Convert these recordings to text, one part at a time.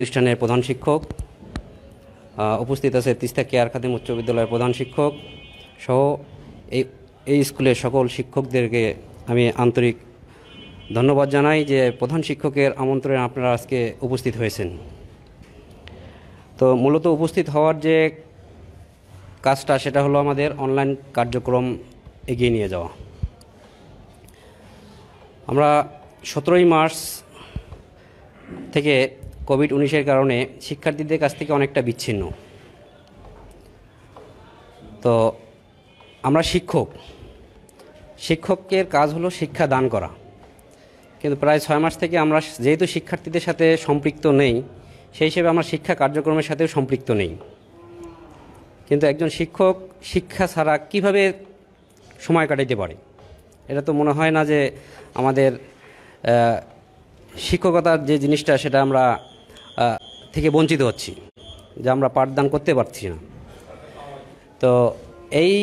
প্রতিষ্ঠানের প্রধান শিক্ষক, উপস্থিত আছে তিস্তা কেয়ার খাদিম উচ্চ বিদ্যালয়ের প্রধান শিক্ষক সহ এই স্কুলের সকল শিক্ষকদেরকে আমি আন্তরিক ধন্যবাদ জানাই যে প্রধান শিক্ষকের আমন্ত্রণে আপনারা আজকে উপস্থিত হয়েছেন। তো মূলত উপস্থিত হওয়ার যে কাজটা সেটা হলো আমাদের অনলাইন কার্যক্রম এগিয়ে নিয়ে যাওয়া। আমরা 17ই মার্চ থেকে কোভিড-19 কারণে শিক্ষার্থীদের কাছ থেকে অনেকটা বিচ্ছিন্ন। তো আমরা শিক্ষকের কাজ হলো শিক্ষা দান করা, কিন্তু প্রায় 6 মাস থেকে আমরা যেহেতু শিক্ষার্থীদের সাথে সম্পৃক্ত নেই, সেই হিসেবে আমরা শিক্ষা কার্যক্রমের সাথেও সম্পৃক্ত নেই। কিন্তু একজন শিক্ষক শিক্ষা ছাড়া কিভাবে সময় কাটাইতে পারে? এটা তো মনে হয় না যে আমাদের শিক্ষকতার যে জিনিসটা সেটা আমরা থেকে বঞ্চিত হচ্ছি, যে আমরা পাঠদান করতে পারছি না। তো এই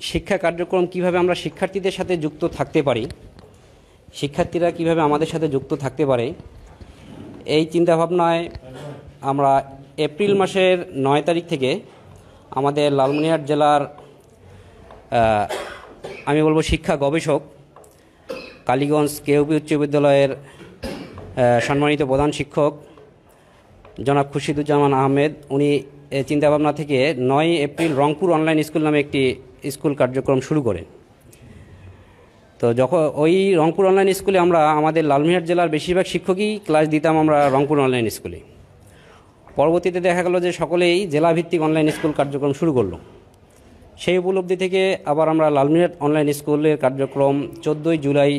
শিক্ষা কার্যক্রম কিভাবে আমরা শিক্ষার্থীদের সাথে যুক্ত থাকতে পারি, শিক্ষার্থীরা কিভাবে আমাদের সাথে যুক্ত থাকতে পারে, এই চিন্তাভাবনায় আমরা এপ্রিল মাসের 9 তারিখ থেকে আমাদের লালমনিরহাট জেলার আমি বলবো শিক্ষা গবেষক, কালীগঞ্জ কেওপি উচ্চ বিদ্যালয়ের সম্মানিত প্রধান শিক্ষক জনাব খুরশিদুজ্জামান আহমেদ, উনি চিন্তাভাবনা থেকে 9 এপ্রিল রংপুর অনলাইন স্কুল নামে একটি স্কুল কার্যক্রম শুরু করেন। তো যখন ওই রংপুর অনলাইন স্কুলে আমরা আমাদের লালমনিরহাট জেলার বেশিরভাগ শিক্ষকই ক্লাস দিতাম আমরা রংপুর অনলাইন স্কুলে। পরবর্তীতে দেখা গেল যে সকলেই জেলাভিত্তিক অনলাইন স্কুল কার্যক্রম শুরু করলো। সেই উপলব্ধি থেকে আবার আমরা লালমনিরহাট অনলাইন স্কুলের কার্যক্রম 14ই জুলাই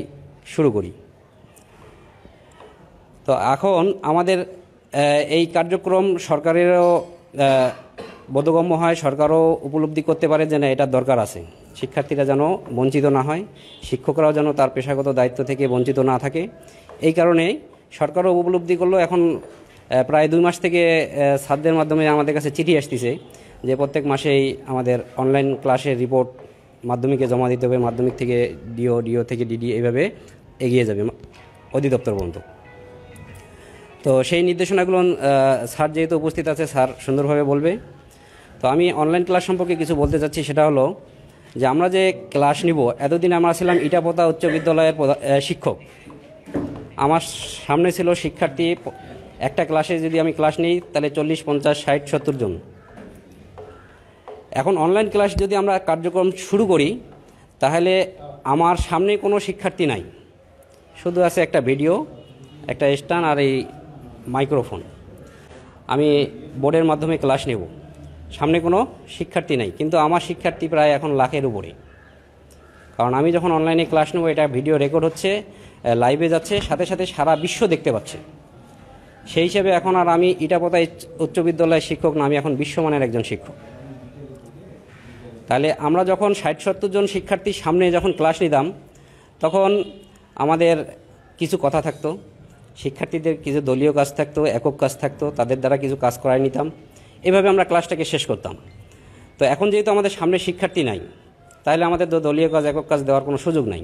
শুরু করি। তো এখন আমাদের এই কার্যক্রম সরকারেরও বোধগম্য হয়, সরকারও উপলব্ধি করতে পারে যে না, এটার দরকার আছে। শিক্ষার্থীরা যেন বঞ্চিত না হয়, শিক্ষকরাও যেন তার পেশাগত দায়িত্ব থেকে বঞ্চিত না থাকে, এই কারণে সরকারও উপলব্ধি করলো। এখন প্রায় 2 মাস থেকে ছাত্রদের মাধ্যমে আমাদের কাছে চিঠি আসতেছে যে প্রত্যেক মাসেই আমাদের অনলাইন ক্লাসের রিপোর্ট মাধ্যমিকে জমা দিতে হবে, মাধ্যমিক থেকে ডিও থেকে ডিডি, এইভাবে এগিয়ে যাবে অধিদপ্তর পর্যন্ত। তো সেই নির্দেশনাগুলো স্যার যেহেতু উপস্থিত আছে, স্যার সুন্দরভাবে বলবে। তো আমি অনলাইন ক্লাস সম্পর্কে কিছু বলতে চাচ্ছি, সেটা হলো যে আমরা যে ক্লাস নিব, এতদিন আমরা ছিলাম ইটাপোতা উচ্চ বিদ্যালয়ের শিক্ষক। আমার সামনে ছিল শিক্ষার্থী, একটা ক্লাসে যদি আমি ক্লাস নিই তাহলে 40, 50, 60, 70 জন। এখন অনলাইন ক্লাস যদি আমরা কার্যক্রম শুরু করি, তাহলে আমার সামনে কোনো শিক্ষার্থী নাই, শুধু আছে একটা ভিডিও, একটা স্ট্যান্ড আর এই মাইক্রোফোন। আমি বোর্ডের মাধ্যমে ক্লাস নেব, সামনে কোনো শিক্ষার্থী নাই, কিন্তু আমার শিক্ষার্থী প্রায় এখন লাখের উপরে। কারণ আমি যখন অনলাইনে ক্লাস নেব, এটা ভিডিও রেকর্ড হচ্ছে, লাইভে যাচ্ছে, সাথে সাথে সারা বিশ্ব দেখতে পাচ্ছে। সেই হিসেবে এখন আর আমি ইটাপোতা উচ্চ বিদ্যালয়ের শিক্ষক না, আমি এখন বিশ্বমানের একজন শিক্ষক। তাহলে আমরা যখন 60-70 জন শিক্ষার্থীর সামনে যখন ক্লাস নিতাম, তখন আমাদের কিছু কথা থাকতো, শিক্ষার্থীদের কিছু দলীয় কাজ থাকতো, একক কাজ থাকতো, তাদের দ্বারা কিছু কাজ করাই নিতাম, এভাবে আমরা ক্লাসটাকে শেষ করতাম। তো এখন যেহেতু আমাদের সামনে শিক্ষার্থী নাই, তাহলে আমাদের দলীয় কাজ, একক কাজ দেওয়ার কোনো সুযোগ নাই।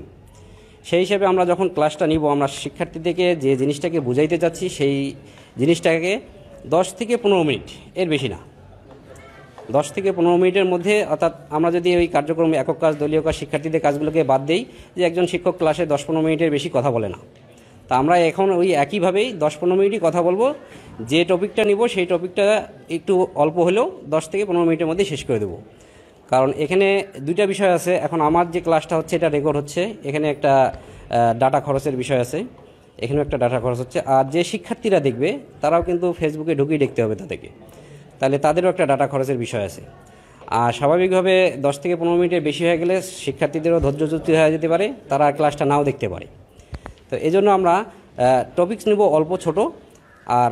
সেই হিসেবে আমরা যখন ক্লাসটা নিব, আমরা শিক্ষার্থীদেরকে যে জিনিসটাকে বুঝাইতে চাচ্ছি, সেই জিনিসটাকে 10 থেকে 15 মিনিট, এর বেশি না, 10 থেকে 15 মিনিটের মধ্যে, অর্থাৎ আমরা যদি ওই কার্যক্রমে একক কাজ, দলীয় কাজ, শিক্ষার্থীদের কাজগুলোকে বাদ দেই, যে একজন শিক্ষক ক্লাসে 10-15 মিনিটের বেশি কথা বলে না, তা আমরা এখন ওই একইভাবেই 10-15 মিনিটই কথা বলবো। যে টপিকটা নিব সেই টপিকটা একটু অল্প হলেও 10 থেকে 15 মিনিটের মধ্যে শেষ করে দেবো। কারণ এখানে 2টা বিষয় আছে। এখন আমার যে ক্লাসটা হচ্ছে, এটা রেকর্ড হচ্ছে, এখানে একটা ডাটা খরচের বিষয় আছে, এখানেও একটা ডাটা খরচ হচ্ছে। আর যে শিক্ষার্থীরা দেখবে তারাও কিন্তু ফেসবুকে ঢুকিয়ে দেখতে হবে তাদেরকে, তাহলে তাদেরও একটা ডাটা খরচের বিষয় আছে। আর স্বাভাবিকভাবে 10 থেকে 15 মিনিটের বেশি হয়ে গেলে শিক্ষার্থীদেরও ধৈর্যচ্যুতি হয়ে যেতে পারে, তারা ক্লাসটা নাও দেখতে পারে। তো এই জন্য আমরা টপিকস নেব অল্প ছোট, আর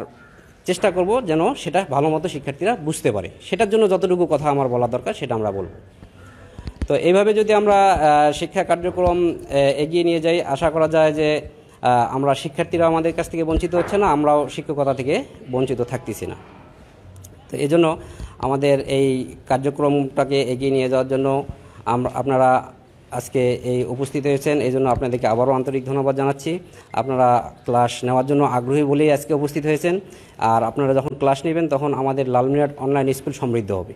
চেষ্টা করব যেন সেটা ভালো মতো শিক্ষার্থীরা বুঝতে পারে। সেটার জন্য যতটুকু কথা আমার বলা দরকার সেটা আমরা বলব। তো এইভাবে যদি আমরা শিক্ষা কার্যক্রম এগিয়ে নিয়ে যাই, আশা করা যায় যে আমরা শিক্ষার্থীরা আমাদের কাছ থেকে বঞ্চিত হচ্ছে না, আমরাও শিক্ষকতা থেকে বঞ্চিত থাকতেছি না। তো এই জন্য আমাদের এই কার্যক্রমটাকে এগিয়ে নিয়ে যাওয়ার জন্য আপনারা আজকে এই উপস্থিত হয়েছেন, এই জন্য আপনাদেরকে আবারও আন্তরিক ধন্যবাদ জানাচ্ছি। আপনারা ক্লাস নেওয়ার জন্য আগ্রহী বলেই আজকে উপস্থিত হয়েছেন। আর আপনারা যখন ক্লাস নেবেন তখন আমাদের লালমিয়াট অনলাইন স্কুল সমৃদ্ধ হবে,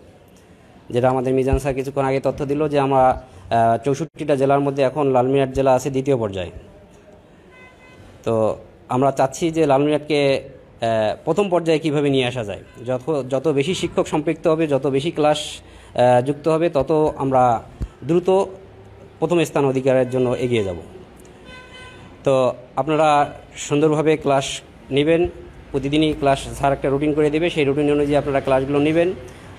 যেটা আমাদের মিজান স্যার কিছুক্ষণ আগে তথ্য দিল যে আমরা 64টা জেলার মধ্যে এখন লালমিয়াট জেলা আছে 2য় পর্যায়ে। তো আমরা চাচ্ছি যে লালমিয়াটকে প্রথম পর্যায়ে কিভাবে নিয়ে আসা যায়। যত বেশি শিক্ষক সম্পৃক্ত হবে, যত বেশি ক্লাস যুক্ত হবে, তত আমরা দ্রুত প্রথম স্থান অধিকারের জন্য এগিয়ে যাব। তো আপনারা সুন্দরভাবে ক্লাস নেবেন, প্রতিদিনই ক্লাস স্যার একটা রুটিন করে দেবে, সেই রুটিন অনুযায়ী আপনারা ক্লাসগুলো নেবেন,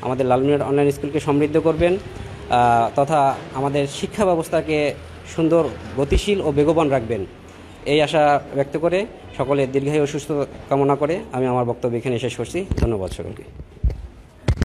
আমাদের লালমিয়াট অনলাইন স্কুলকে সমৃদ্ধ করবেন, তথা আমাদের শিক্ষা ব্যবস্থাকে সুন্দর, গতিশীল ও বেগবান রাখবেন, এই আশা ব্যক্ত করে সকলের দীর্ঘায়ু ও সুস্থ কামনা করে আমি আমার বক্তব্য এখানে শেষ করছি। ধন্যবাদ সকলকে।